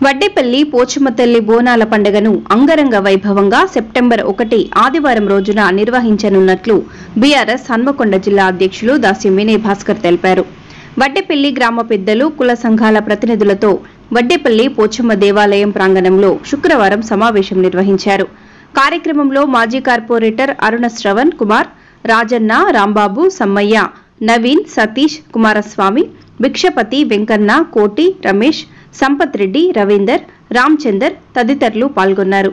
వడ్డేపల్లి పోచమ్మ తల్లి బోనాల పండుగను అంగరంగ వైభవంగా సెప్టెంబర్ 1 ఆదివారం రోజున నిర్వహించనున్నట్లు బీఆర్ఎస్ హన్మకొండ జిల్లా అధ్యక్షులు దాస్యం వినయ్ భాస్కర్ తెలిపారు. వడ్డేపల్లి గ్రామ పెద్దలు కుల సంఘాల ప్రతినిధులతో వడ్డేపల్లి పోచమ్మ దేవాలయం ప్రాంగణంలో శుక్రవారం సమావేశం నిర్వహించారు. కార్యక్రమంలో మాజీ కార్పొరేటర్ అరుణ శ్రవణ్ కుమార్, రాజన్న, రాంబాబు, సమ్మయ్య, నవీన్, సతీష్, కుమారస్వామి, భిక్షపతి, వెంకన్న, కోటి, రమేష్, సంపత్ రెడ్డి, రవీందర్, రామచందర్ తదితరులు పాల్గొన్నారు.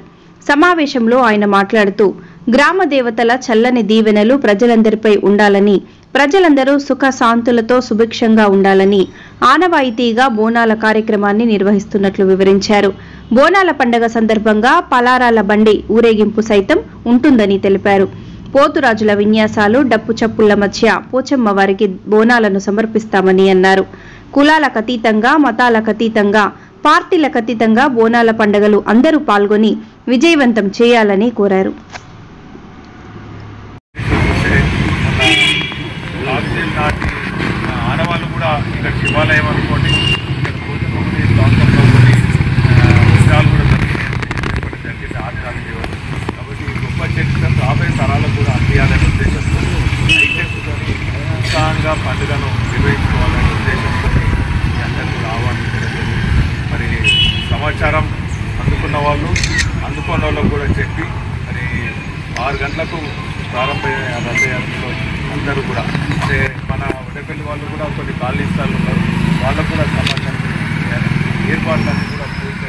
సమావేశంలో ఆయన మాట్లాడుతూ గ్రామ దేవతల చల్లని దీవెనలు ప్రజలందరిపై ఉండాలని, ప్రజలందరూ సుఖ శాంతులతో సుభిక్షంగా ఉండాలని ఆనవాయితీగా బోనాల కార్యక్రమాన్ని నిర్వహిస్తున్నట్లు వివరించారు. బోనాల పండుగ సందర్భంగా పలారాల బండి ఊరేగింపు సైతం ఉంటుందని తెలిపారు. పోతురాజుల విన్యాసాలు, డప్పు చప్పుళ్ల మధ్య పోచమ్మ వారికి బోనాలను సమర్పిస్తామని అన్నారు. కులాలకు అతీతంగా, మతాలకు అతీతంగా, పార్టీలకు అతీతంగా బోనాల పండుగలు అందరూ పాల్గొని విజయవంతం చేయాలని కోరారు. పండుగను నిర్వహించుకోవాలనే ఉద్దేశంతో అందరూ ఆహ్వానించడం మరి సమాచారం అందుకున్న వాళ్ళకు కూడా చెప్పి మరి 6 గంటలకు ప్రారంభమైన రథయాత్రలో అందరూ కూడా అంటే మన వడ్డేపల్లి వాళ్ళు కూడా కొన్ని కాలనీ స్థాయిలు ఉన్నారు, వాళ్ళకు కూడా సమాచారం ఏర్పాట్లన్నీ కూడా పూర్తి